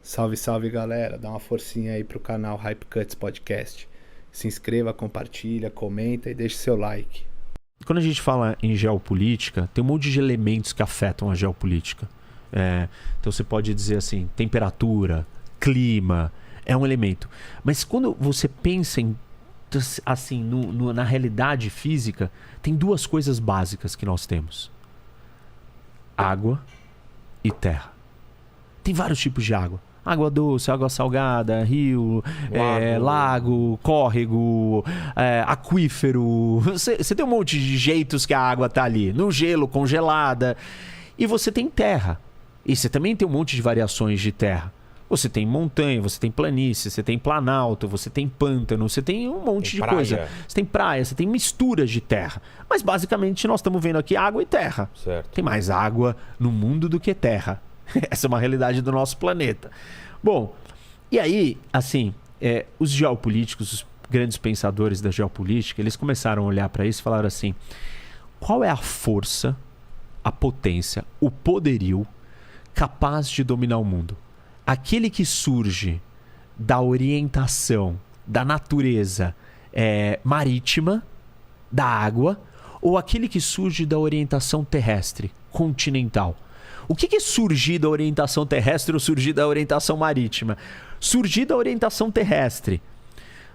Salve, salve galera, dá uma forcinha aí pro canal Hype Cuts Podcast. Se inscreva, compartilha, comenta e deixe seu like. Quando a gente fala em geopolítica, tem um monte de elementos que afetam a geopolítica. Então você pode dizer assim, temperatura, clima, é um elemento. Mas quando você pensa em, assim, na realidade física, tem duas coisas básicas que nós temos: água e terra. Tem vários tipos de água. Água doce, água salgada, rio, lago, córrego, aquífero. Você tem um monte de jeitos que a água tá ali. No gelo, congelada. E você tem terra. E você também tem um monte de variações de terra. Você tem montanha, você tem planície, você tem planalto, você tem pântano, você tem um monte de coisa. Você tem praia, você tem misturas de terra. Mas basicamente nós estamos vendo aqui água e terra. Certo. Tem mais água no mundo do que terra. Essa é uma realidade do nosso planeta. Bom, e aí, assim, os geopolíticos, os grandes pensadores da geopolítica, eles começaram a olhar para isso e falaram assim: qual é a força, a potência, o poderio capaz de dominar o mundo? Aquele que surge da orientação da natureza marítima, da água, ou aquele que surge da orientação terrestre, continental? O que é surgir da orientação terrestre ou surgir da orientação marítima? Surgir da orientação terrestre.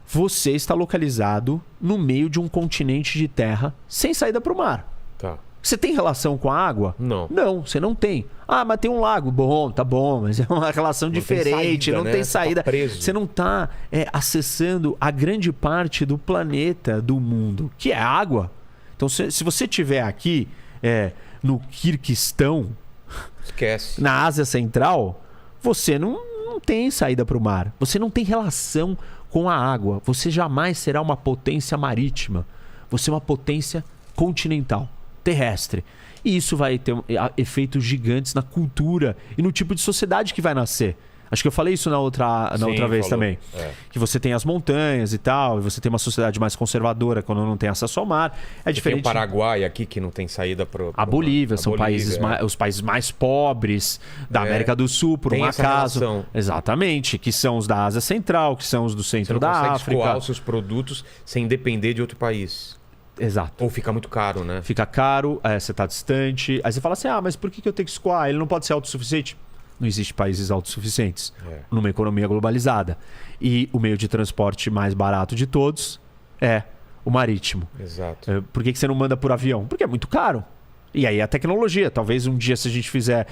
Você está localizado no meio de um continente de terra sem saída para o mar. Tá. Você tem relação com a água? Não. Não, você não tem. Ah, mas tem um lago. Bom, tá bom, mas é uma relação diferente, não tem saída. Tá preso. Você não está acessando a grande parte do planeta, do mundo, que é a água. Então, se você estiver aqui no Quirguistão, esquece. Na Ásia Central, você não tem saída para o mar. Você não tem relação com a água. Você jamais será uma potência marítima. Você é uma potência continental, terrestre. E isso vai ter efeitos gigantes na cultura e no tipo de sociedade que vai nascer. Acho que eu falei isso na outra vez também. Que você tem as montanhas e tal, e você tem uma sociedade mais conservadora quando não tem acesso ao mar. Diferente. Tem o Paraguai aqui que não tem saída para a Bolívia, são países os países mais pobres da América do Sul, por um acaso. Relação. Exatamente, que são os da Ásia Central, que são os do centro da África. Você consegue escoar os seus produtos sem depender de outro país. Exato. Ou fica muito caro, né? Fica caro, você está distante. Aí você fala assim, mas por que eu tenho que escoar? Ele não pode ser autossuficiente? Não existe países autossuficientes numa economia globalizada. E o meio de transporte mais barato de todos é o marítimo. Exato. Por que você não manda por avião? Porque é muito caro. E aí a tecnologia. Talvez um dia, se a gente fizer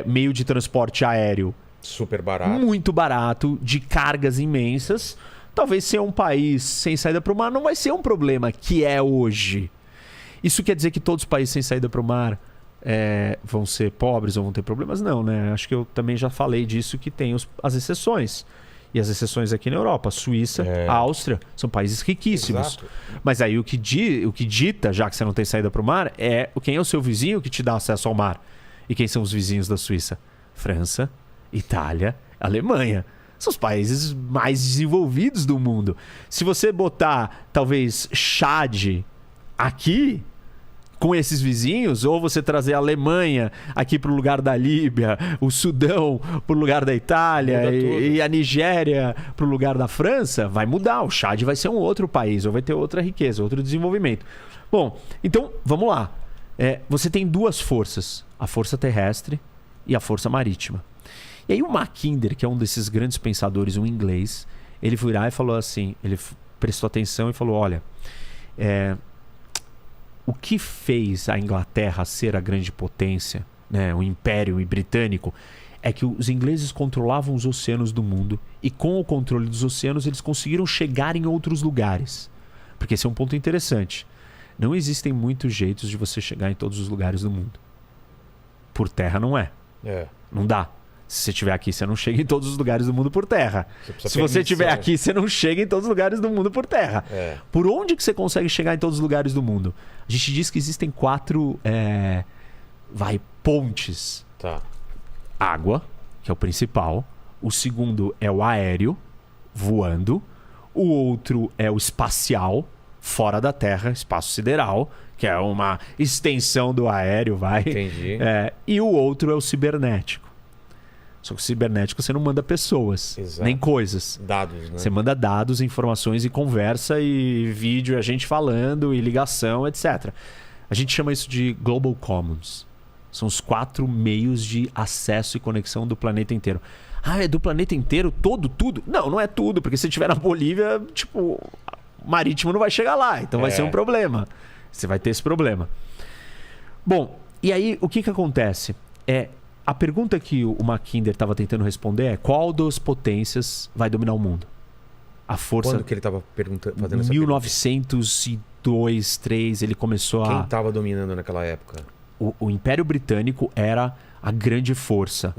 meio de transporte aéreo super barato, muito barato, de cargas imensas, talvez ser um país sem saída para o mar não vai ser um problema que é hoje. Isso quer dizer que todos os países sem saída para o mar vão ser pobres ou vão ter problemas? Não, né? Acho que eu também já falei disso, que tem as exceções. E as exceções aqui na Europa, Suíça, Áustria, são países riquíssimos. Exato. Mas aí o que dita, já que você não tem saída para o mar, quem é o seu vizinho que te dá acesso ao mar. E quem são os vizinhos da Suíça? França, Itália, Alemanha. São os países mais desenvolvidos do mundo. Se você botar, talvez, Chad aqui, com esses vizinhos, ou você trazer a Alemanha aqui para o lugar da Líbia, o Sudão para o lugar da Itália e a Nigéria para o lugar da França, vai mudar. O Chad vai ser um outro país, ou vai ter outra riqueza, outro desenvolvimento. Bom, então, vamos lá. Você tem duas forças, a força terrestre e a força marítima. E aí o Mackinder, que é um desses grandes pensadores, um inglês, ele foi lá e falou assim, ele prestou atenção e falou, olha, o que fez a Inglaterra ser a grande potência, né, o Império Britânico, é que os ingleses controlavam os oceanos do mundo e com o controle dos oceanos eles conseguiram chegar em outros lugares. Porque esse é um ponto interessante. Não existem muitos jeitos de você chegar em todos os lugares do mundo. Por terra não é. Não dá. Se você estiver aqui, você não chega em todos os lugares do mundo por terra. Se você estiver aqui, você não chega em todos os lugares do mundo por terra. Por onde que você consegue chegar em todos os lugares do mundo? A gente diz que existem 4 pontes. Tá. Água, que é o principal. O segundo é o aéreo, voando. O outro é o espacial, fora da Terra, espaço sideral, que é uma extensão do aéreo, vai. Entendi. E o outro é o cibernético. Só que o cibernético você não manda pessoas, Exato. nem coisas. Dados, né? Você manda dados, informações e conversa e vídeo, a gente falando e ligação, etc. A gente chama isso de Global Commons. São os 4 meios de acesso e conexão do planeta inteiro. Ah, é do planeta inteiro? Todo, tudo? Não, não é tudo, porque se estiver na Bolívia, tipo, marítimo não vai chegar lá, então vai ser um problema. Você vai ter esse problema. Bom, e aí o que acontece? A pergunta que o Mackinder estava tentando responder é: qual das potências vai dominar o mundo? A força... Quando que ele estava fazendo essa 1902, 1903, ele começou pergunta? Quem estava dominando naquela época? O Império Britânico era a grande força.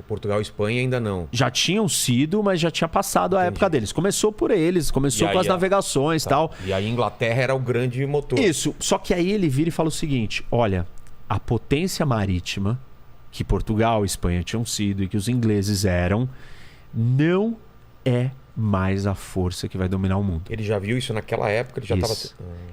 Portugal e Espanha ainda não. Já tinham sido, mas já tinha passado a época deles. Começou por eles, começou com as navegações e tal. E a Inglaterra era o grande motor. Isso, só que aí ele vira e fala o seguinte: olha, a potência marítima, que Portugal e Espanha tinham sido e que os ingleses eram, não é mais a força que vai dominar o mundo. Ele já viu isso naquela época? Ele já estava...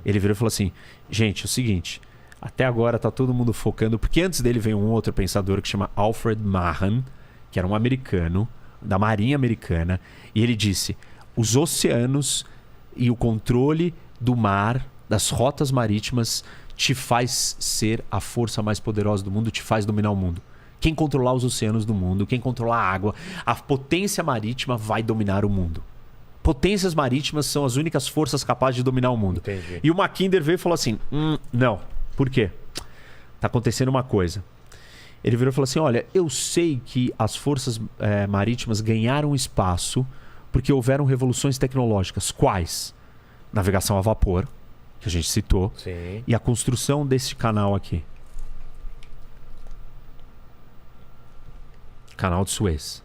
Ele virou e falou assim: gente, é o seguinte... Até agora tá todo mundo focando... Porque antes dele veio um outro pensador que chama Alfred Mahan, que era um americano, da Marinha Americana. E ele disse: os oceanos e o controle do mar, das rotas marítimas, te faz ser a força mais poderosa do mundo, te faz dominar o mundo. Quem controlar os oceanos do mundo, quem controlar a água, a potência marítima vai dominar o mundo. Potências marítimas são as únicas forças capazes de dominar o mundo. Entendi. E o Mackinder veio e falou assim: não. Por quê? Tá acontecendo uma coisa. Ele virou e falou assim: olha, eu sei que as forças marítimas ganharam espaço porque houveram revoluções tecnológicas. Quais? Navegação a vapor, que a gente citou. Sim. E a construção desse canal aqui. Canal de Suez.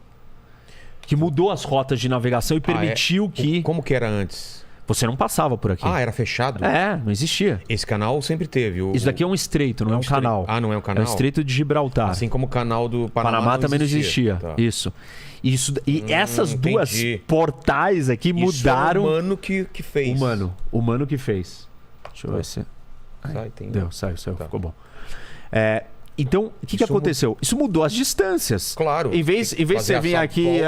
Que mudou as rotas de navegação e permitiu que... Como que era antes? Você não passava por aqui. Ah, era fechado? Não existia. Esse canal sempre teve. Isso daqui é um estreito, não é um canal. Ah, não é um canal? É o Estreito de Gibraltar. Assim como o canal do Panamá também não existia. Tá. Isso. E essas duas entendi. portais aqui mudaram... Isso é o humano que fez. Humano que fez. Deixa eu ver se... Saiu, Tá. ficou bom. Então, o que aconteceu? Isso mudou as distâncias. Claro. Em vez de você vir aqui,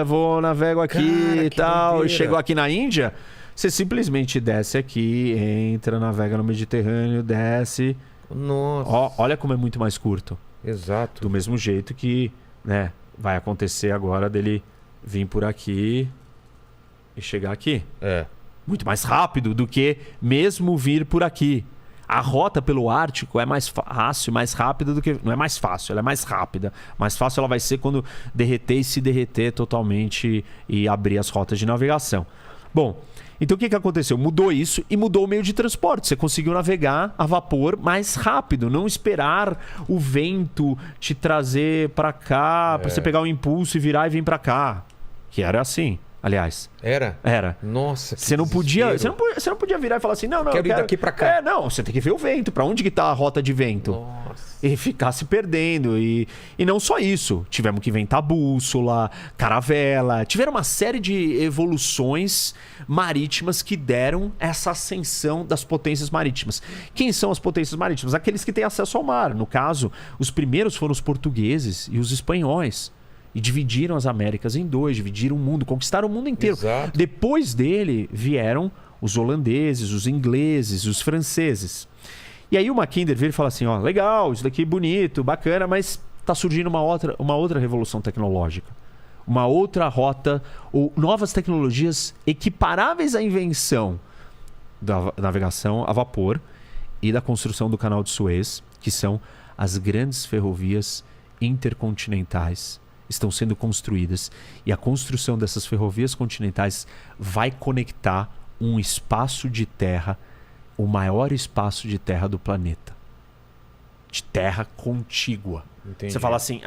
vou navego aqui e tal, doideira. e chegou aqui na Índia, você simplesmente desce aqui, entra, navega no Mediterrâneo, desce. Nossa. Olha como é muito mais curto. Exato. Do mesmo jeito que, né, vai acontecer agora dele vir por aqui e chegar aqui. Muito mais rápido do que mesmo vir por aqui. A rota pelo Ártico é mais fácil, mais rápida do que... Não é mais fácil, ela é mais rápida. Mais fácil ela vai ser quando derreter e se derreter totalmente e abrir as rotas de navegação. Bom, então o que aconteceu? Mudou isso e mudou o meio de transporte. Você conseguiu navegar a vapor mais rápido. Não esperar o vento te trazer para cá, para você pegar o impulso e virar e vir para cá. Que era assim. Aliás. Era. Nossa, que você não podia virar e falar assim: não, quero ir daqui pra cá. Não, você tem que ver o vento, pra onde que tá a rota de vento. Nossa. E ficar se perdendo. E não só isso. Tivemos que inventar bússola, caravela. Tiveram uma série de evoluções marítimas que deram essa ascensão das potências marítimas. Quem são as potências marítimas? Aqueles que têm acesso ao mar. No caso, os primeiros foram os portugueses e os espanhóis. E dividiram as Américas em dois, dividiram o mundo, conquistaram o mundo inteiro. Exato. Depois dele vieram os holandeses, os ingleses, os franceses. E aí o Mackinder veio e fala assim: ó, legal, isso daqui é bonito, bacana, mas está surgindo uma outra revolução tecnológica. Uma outra rota, ou novas tecnologias equiparáveis à invenção da navegação a vapor e da construção do Canal de Suez, que são as grandes ferrovias intercontinentais. Estão sendo construídas, e a construção dessas ferrovias continentais vai conectar um espaço de terra, o maior espaço de terra do planeta, de terra contígua. Entendi. Você fala assim: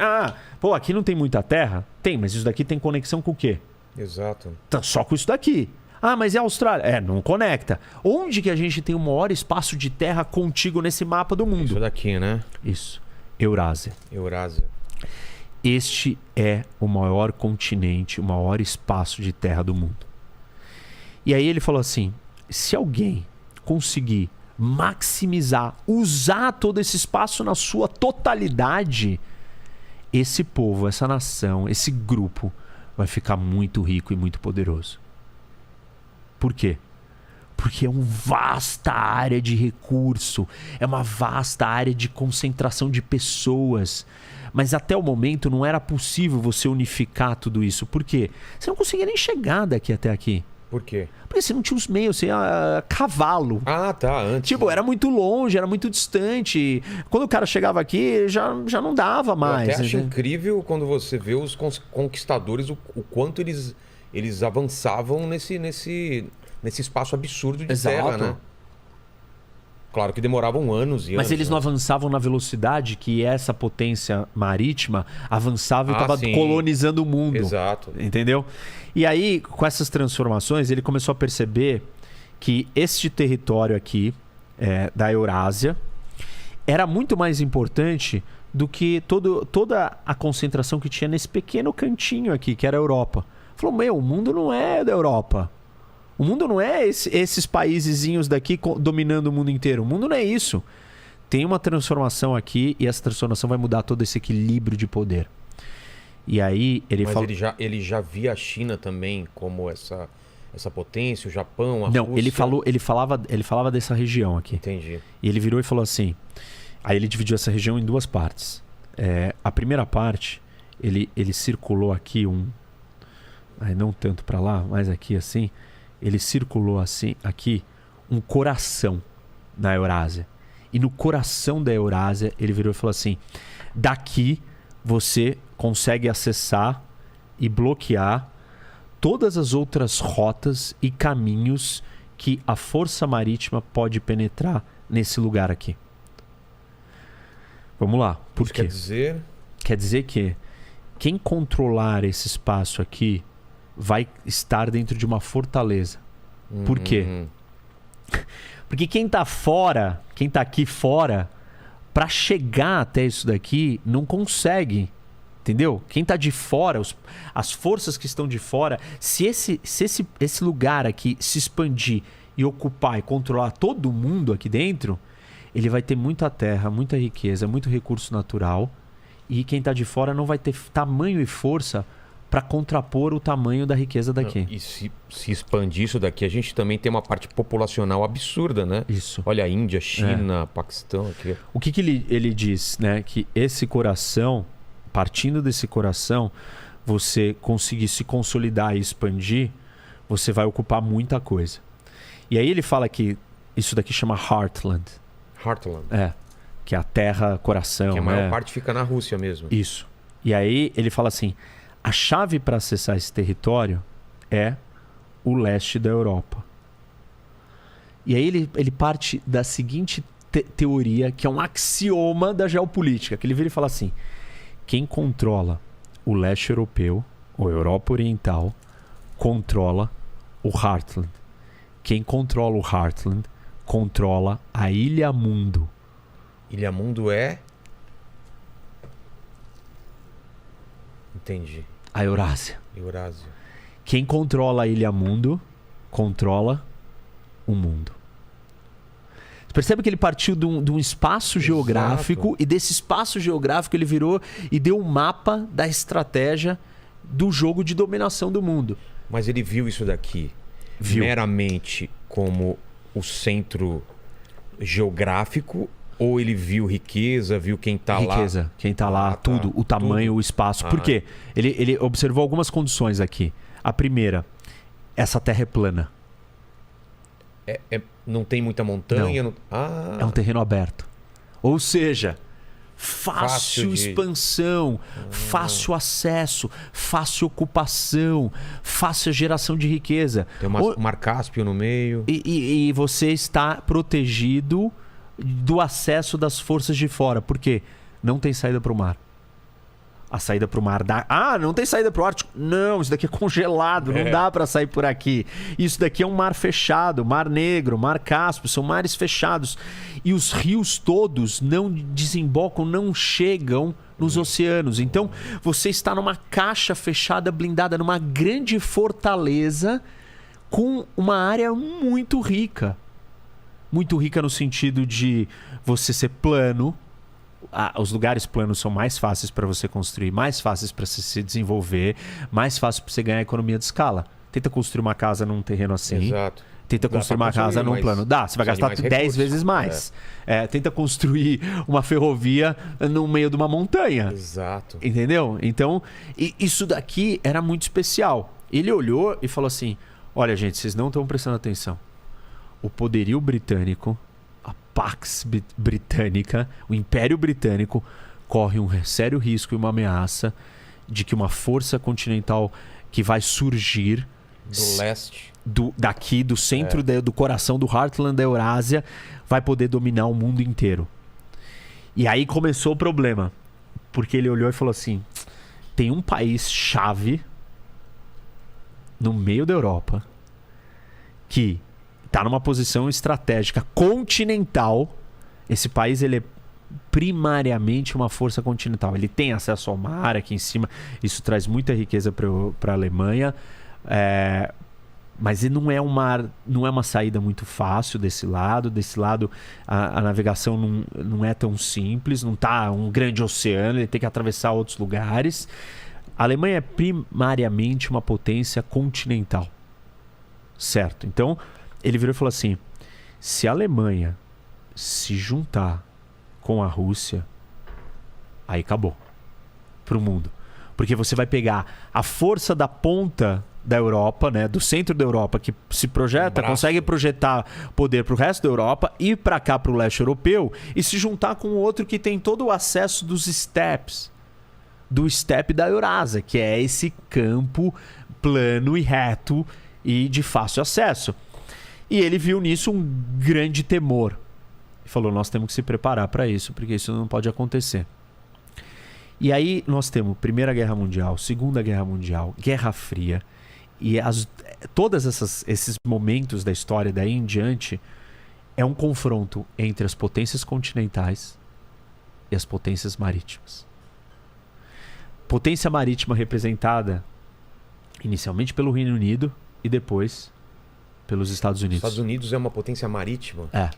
aqui não tem muita terra? Tem, mas isso daqui tem conexão com o quê? Exato. Só com isso daqui. Mas é a Austrália? Não conecta. Onde que a gente tem o maior espaço de terra contíguo nesse mapa do mundo? Isso daqui, né? Isso. Eurásia. Este é o maior continente, o maior espaço de terra do mundo. E aí ele falou assim: se alguém conseguir maximizar, usar todo esse espaço na sua totalidade, esse povo, essa nação, esse grupo vai ficar muito rico e muito poderoso. Por quê? Porque é uma vasta área de recurso, é uma vasta área de concentração de pessoas. Mas até o momento não era possível você unificar tudo isso. Por quê? Você não conseguia nem chegar daqui até aqui. Por quê? Porque você não tinha os meios, você ia a cavalo. Ah, tá, antes. Tipo, era muito longe, era muito distante. Quando o cara chegava aqui, já não dava mais. Eu até acho né? incrível quando você vê os conquistadores, o quanto eles avançavam nesse espaço absurdo de Exato. terra, né? Claro que demoravam anos e anos. Mas eles não avançavam na velocidade que essa potência marítima avançava e estava colonizando o mundo. Exato. Entendeu? E aí, com essas transformações, ele começou a perceber que este território aqui, da Eurásia, era muito mais importante do que toda a concentração que tinha nesse pequeno cantinho aqui, que era a Europa. Falou, o mundo não é da Europa. O mundo não é esses paisezinhos daqui dominando o mundo inteiro. O mundo não é isso. Tem uma transformação aqui e essa transformação vai mudar todo esse equilíbrio de poder. E aí ele Mas fala... ele já via a China também como essa potência, o Japão, a Não, Rússia. ele falava dessa região aqui. Entendi. E ele virou e falou assim... Aí ele dividiu essa região em duas partes. A primeira parte, ele circulou aqui Aí não tanto para lá, mas aqui assim... Ele circulou assim, aqui, um coração na Eurásia. E no coração da Eurásia, ele virou e falou assim: daqui você consegue acessar e bloquear todas as outras rotas e caminhos que a força marítima pode penetrar nesse lugar aqui. Vamos lá. Por Isso quê? quer dizer? Quer dizer que quem controlar esse espaço aqui vai estar dentro de uma fortaleza. Por quê? Porque quem tá fora, quem tá aqui fora, para chegar até isso daqui, não consegue. Entendeu? Quem tá de fora, as forças que estão de fora, se esse lugar aqui se expandir e ocupar e controlar todo mundo aqui dentro, ele vai ter muita terra, muita riqueza, muito recurso natural. E quem tá de fora não vai ter tamanho e força para contrapor o tamanho da riqueza daqui. E se expandir isso daqui, a gente também tem uma parte populacional absurda, né? Isso. Olha a Índia, China, Paquistão. Aqui. O que ele diz, né? Que esse coração, partindo desse coração, você conseguir se consolidar e expandir, você vai ocupar muita coisa. E aí ele fala que isso daqui chama Heartland. Heartland. Que é a terra coração. Que a maior parte fica na Rússia mesmo. Isso. E aí ele fala assim... A chave para acessar esse território é o leste da Europa. E aí ele parte da seguinte teoria, que é um axioma da geopolítica, que ele vira e fala assim: quem controla o leste europeu, ou Europa Oriental, controla o Heartland. Quem controla o Heartland, controla a Ilha Mundo. Ilha Mundo é... Entendi. A Eurásia. Eurásia. Quem controla a Ilha Mundo, controla o mundo. Você percebe que ele partiu de um espaço geográfico, e desse espaço geográfico ele virou e deu um mapa da estratégia do jogo de dominação do mundo. Mas ele viu isso daqui meramente como o centro geográfico, ou ele viu riqueza, viu quem tá lá? Riqueza, quem tá lá, tudo, o tamanho, o espaço. Por quê? Ele observou algumas condições aqui. A primeira, essa terra é plana. Não tem muita montanha? Não. É um terreno aberto. Ou seja, fácil expansão, fácil acesso, fácil ocupação, fácil geração de riqueza. Tem o Mar Cáspio no meio. E você está protegido do acesso das forças de fora. Por quê? Não tem saída para o mar. A saída para o mar dá... não tem saída para o Ártico. Não, isso daqui é congelado, não dá para sair por aqui. Isso daqui é um mar fechado, Mar Negro, Mar Cáspio, são mares fechados. E os rios todos não desembocam, não chegam nos oceanos. Então, você está numa caixa fechada, blindada, numa grande fortaleza com uma área muito rica. Muito rica no sentido de você ser plano, os lugares planos são mais fáceis para você construir, mais fáceis para se desenvolver, mais fácil para você ganhar economia de escala. Tenta construir uma casa num terreno assim. Exato. Tenta construir uma casa num plano. Dá, você vai gastar 10 vezes mais. Tenta construir uma ferrovia no meio de uma montanha. Exato. Entendeu? Então, isso daqui era muito especial. Ele olhou e falou assim: olha, gente, vocês não estão prestando atenção. O poderio britânico, a Pax Britânica, o Império Britânico, corre um sério risco e uma ameaça de que uma força continental que vai surgir do leste, daqui, do centro, do coração, do Heartland da Eurásia, vai poder dominar o mundo inteiro. E aí começou o problema. Porque ele olhou e falou assim: tem um país-chave no meio da Europa que está numa posição estratégica continental. Esse país, ele é primariamente uma força continental. Ele tem acesso ao mar aqui em cima. Isso traz muita riqueza para a Alemanha. Mas ele não é uma saída muito fácil desse lado. Desse lado, a navegação não é tão simples. Não está um grande oceano. Ele tem que atravessar outros lugares. A Alemanha é primariamente uma potência continental. Certo? Então, ele virou e falou assim: se a Alemanha se juntar com a Rússia, aí acabou para o mundo. Porque você vai pegar a força da ponta da Europa, né, do centro da Europa, que se projeta, consegue projetar poder para o resto da Europa, ir para cá, para o leste europeu, e se juntar com outro que tem todo o acesso dos steppes, do steppe da Eurásia, que é esse campo plano e reto e de fácil acesso. E ele viu nisso um grande temor. E falou: nós temos que se preparar para isso, porque isso não pode acontecer. E aí nós temos Primeira Guerra Mundial, Segunda Guerra Mundial, Guerra Fria. E todos esses momentos da história daí em diante é um confronto entre as potências continentais e as potências marítimas. Potência marítima representada inicialmente pelo Reino Unido e depois pelos Estados Unidos. Os Estados Unidos é uma potência marítima? É.